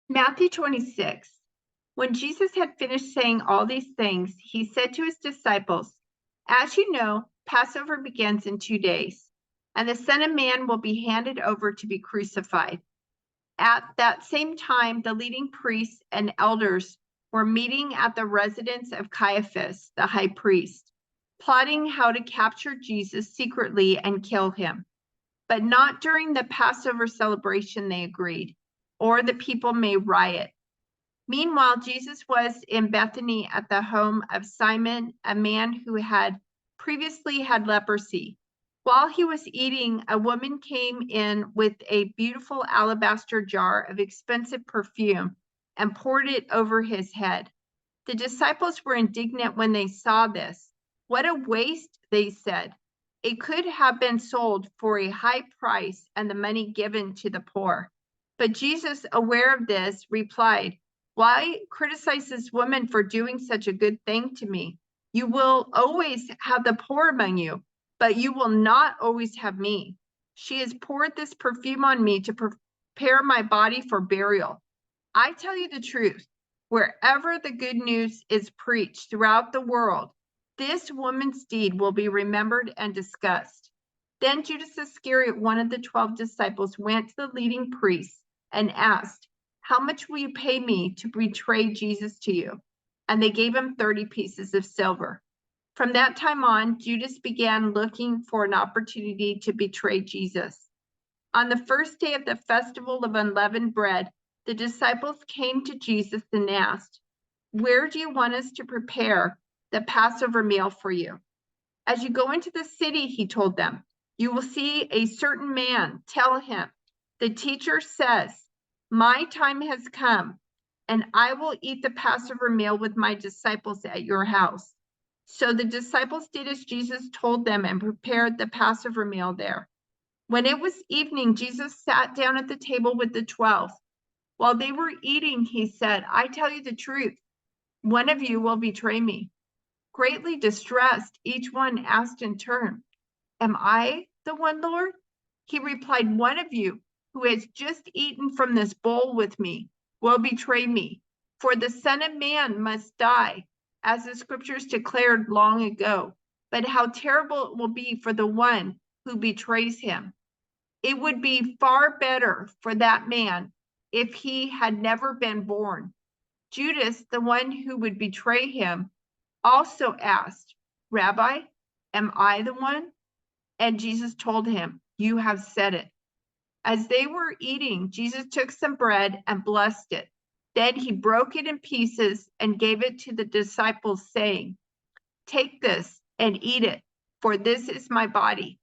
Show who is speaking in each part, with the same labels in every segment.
Speaker 1: Matthew 26. When Jesus had finished saying all these things, he said to his disciples, "As you know, Passover begins in 2 days, and the Son of Man will be handed over to be crucified." At that same time, the leading priests and elders were meeting at the residence of Caiaphas, the high priest, plotting how to capture Jesus secretly and kill him. But not during the Passover celebration, they agreed, or the people may riot. Meanwhile, Jesus was in Bethany at the home of Simon, a man who had previously had leprosy. While he was eating, a woman came in with a beautiful alabaster jar of expensive perfume and poured it over his head. The disciples were indignant when they saw this. "What a waste," they said. "It could have been sold for a high price and the money given to the poor." But Jesus, aware of this, replied, "Why criticize this woman for doing such a good thing to me? You will always have the poor among you, but you will not always have me. She has poured this perfume on me to prepare my body for burial. I tell you the truth, wherever the good news is preached throughout the world, this woman's deed will be remembered and discussed." Then Judas Iscariot, one of the 12 disciples, went to the leading priests and asked, "How much will you pay me to betray Jesus to you?" And they gave him 30 pieces of silver. From that time on, Judas began looking for an opportunity to betray Jesus. On the first day of the festival of unleavened bread, the disciples came to Jesus and asked, "Where do you want us to prepare the Passover meal for you?" "As you go into the city," he told them, "you will see a certain man. Tell him, 'The teacher says, my time has come, and I will eat the Passover meal with my disciples at your house.'" So the disciples did as Jesus told them and prepared the Passover meal there. When it was evening, Jesus sat down at the table with the 12. While they were eating, he said, "I tell you the truth, one of you will betray me." Greatly distressed, each one asked in turn, "Am I the one, Lord?" He replied, "One of you who has just eaten from this bowl with me will betray me. For the Son of Man must die, as the scriptures declared long ago. But how terrible it will be for the one who betrays him. It would be far better for that man if he had never been born." Judas, the one who would betray him, also asked, "Rabbi, am I the one?" And Jesus told him, "You have said it." As they were eating, Jesus took some bread and blessed it. Then he broke it in pieces and gave it to the disciples, saying, "Take this and eat it, for this is my body."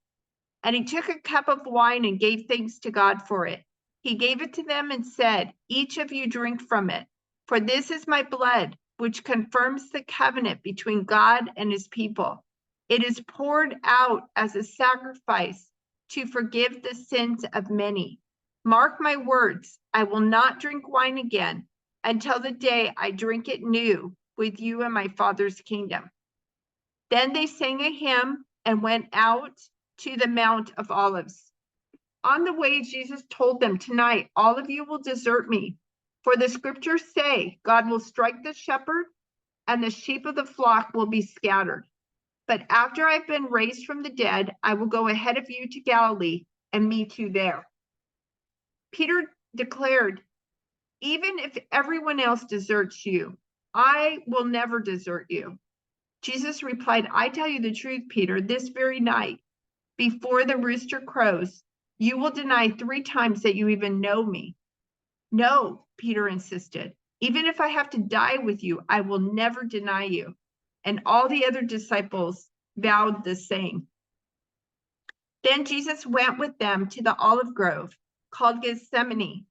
Speaker 1: And he took a cup of wine and gave thanks to God for it. He gave it to them and said, "Each of you drink from it, for this is my blood, which confirms the covenant between God and his people. It is poured out as a sacrifice to forgive the sins of many. Mark my words, I will not drink wine again until the day I drink it new with you in my Father's kingdom." Then they sang a hymn and went out to the Mount of Olives. On the way, Jesus told them, "Tonight, all of you will desert me. For the scriptures say, God will strike the shepherd, and the sheep of the flock will be scattered. But after I've been raised from the dead, I will go ahead of you to Galilee and meet you there." Peter declared, "Even if everyone else deserts you, I will never desert you." Jesus replied, "I tell you the truth, Peter, this very night, before the rooster crows, you will deny 3 times that you even know me." "No," Peter insisted. "Even if I have to die with you, I will never deny you." And all the other disciples vowed the same. Then Jesus went with them to the olive grove called Gethsemane,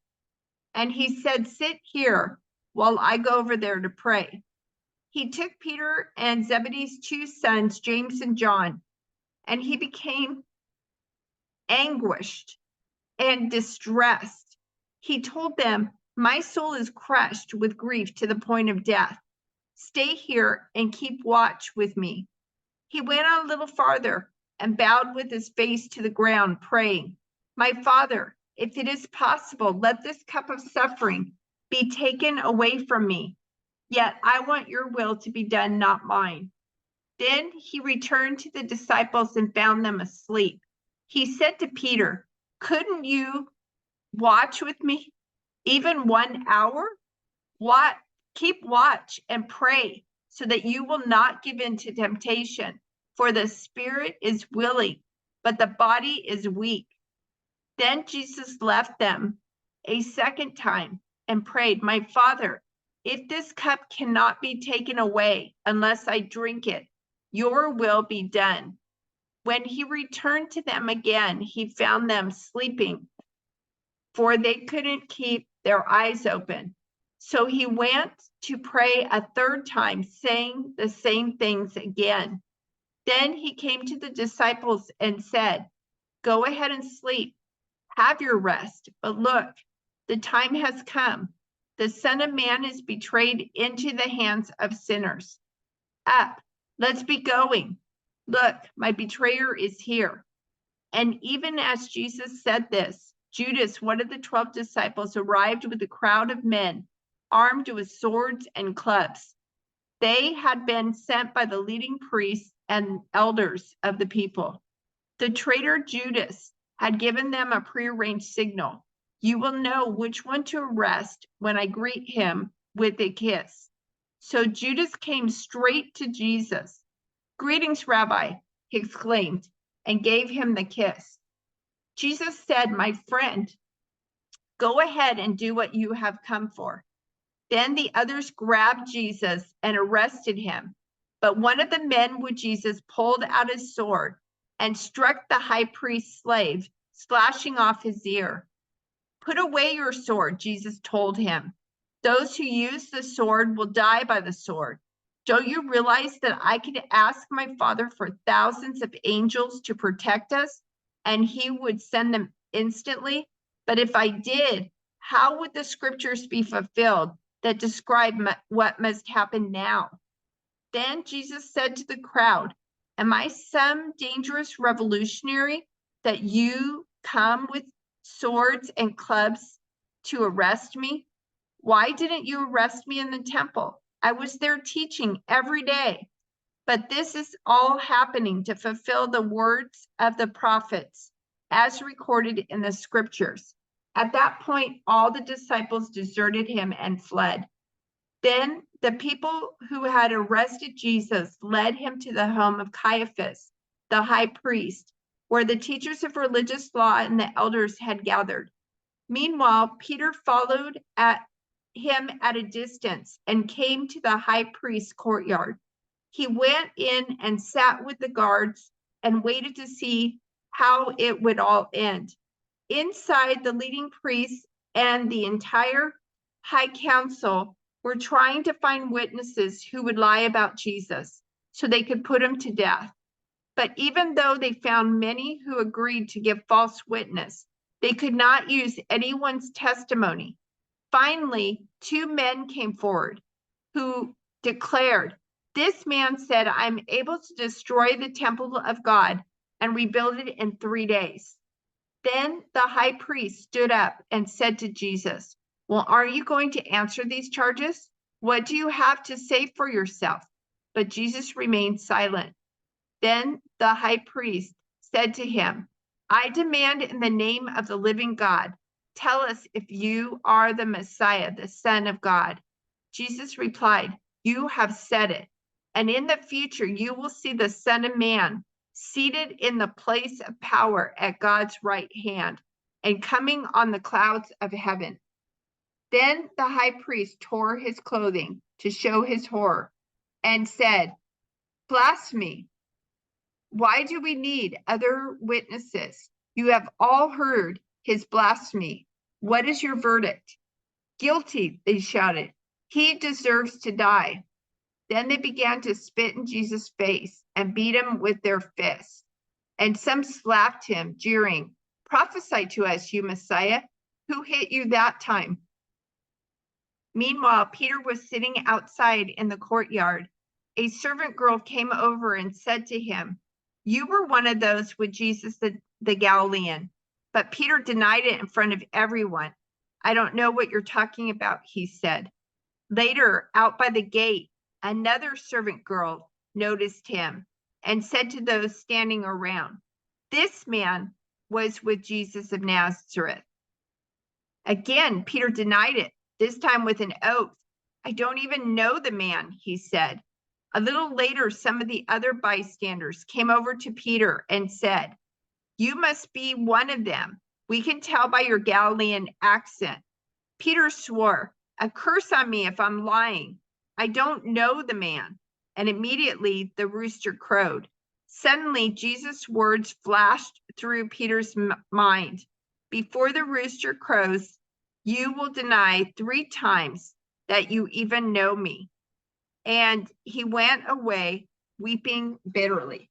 Speaker 1: and he said, "Sit here while I go over there to pray." He took Peter and Zebedee's 2 sons, James and John, and he became anguished and distressed. He told them, "My soul is crushed with grief to the point of death. Stay here and keep watch with me." He went on a little farther and bowed with his face to the ground, praying, "My Father, if it is possible, let this cup of suffering be taken away from me. Yet I want your will to be done, not mine." Then he returned to the disciples and found them asleep. He said to Peter, "Couldn't you watch with me even 1 hour? Keep watch and pray so that you will not give in to temptation. For the spirit is willing, but the body is weak." Then Jesus left them a second time and prayed, "My Father, if this cup cannot be taken away unless I drink it, your will be done." When he returned to them again, he found them sleeping, for they couldn't keep their eyes open. So he went to pray a third time, saying the same things again. Then he came to the disciples and said, "Go ahead and sleep. Have your rest. But look, the time has come. The Son of Man is betrayed into the hands of sinners. Up, let's be going. Look, my betrayer is here." And even as Jesus said this, Judas, one of the 12 disciples, arrived with a crowd of men armed with swords and clubs. They had been sent by the leading priests and elders of the people. The traitor Judas had given them a prearranged signal: "You will know which one to arrest when I greet him with a kiss." So Judas came straight to Jesus. "Greetings, Rabbi," he exclaimed, and gave him the kiss. Jesus said, "My friend, go ahead and do what you have come for." Then the others grabbed Jesus and arrested him. But one of the men with Jesus pulled out his sword and struck the high priest's slave, slashing off his ear. "Put away your sword," Jesus told him. "Those who use the sword will die by the sword. Don't you realize that I could ask my Father for thousands of angels to protect us, and he would send them instantly? But if I did, how would the scriptures be fulfilled that describe what must happen now?" Then Jesus said to the crowd, "Am I some dangerous revolutionary that you come with swords and clubs to arrest me? Why didn't you arrest me in the temple? I was there teaching every day." But this is all happening to fulfill the words of the prophets, as recorded in the scriptures. At that point, all the disciples deserted him and fled. Then the people who had arrested Jesus led him to the home of Caiaphas, the high priest, where the teachers of religious law and the elders had gathered. Meanwhile, Peter followed him at a distance and came to the high priest's courtyard. He went in and sat with the guards and waited to see how it would all end. Inside, the leading priests and the entire high council were trying to find witnesses who would lie about Jesus so they could put him to death. But even though they found many who agreed to give false witness, they could not use anyone's testimony. Finally, 2 men came forward who declared, "This man said, I'm able to destroy the temple of God and rebuild it in 3 days." Then the high priest stood up and said to Jesus, "Well, are you going to answer these charges? What do you have to say for yourself?" But Jesus remained silent. Then the high priest said to him, "I demand in the name of the living God, tell us if you are the Messiah, the Son of God." Jesus replied, "You have said it. And in the future, you will see the Son of Man seated in the place of power at God's right hand and coming on the clouds of heaven." Then the high priest tore his clothing to show his horror and said, "Blasphemy! Why do we need other witnesses? You have all heard his blasphemy. What is your verdict?" "Guilty," they shouted. "He deserves to die." Then they began to spit in Jesus' face and beat him with their fists. And some slapped him, jeering, "Prophesy to us, you Messiah. Who hit you that time?" Meanwhile, Peter was sitting outside in the courtyard. A servant girl came over and said to him, "You were one of those with Jesus the Galilean." But Peter denied it in front of everyone. I don't know what you're talking about, he said. Later, out by the gate, another servant girl noticed him and said to those standing around, "This man was with Jesus of Nazareth." Again, Peter denied it, this time with an oath. "I don't even know the man," he said. A little later, some of the other bystanders came over to Peter and said, "You must be one of them. We can tell by your Galilean accent." Peter swore, "A curse on me if I'm lying. I don't know the man." And immediately the rooster crowed. Suddenly, Jesus' words flashed through Peter's mind. "Before the rooster crows, you will deny 3 times that you even know me." And he went away weeping bitterly.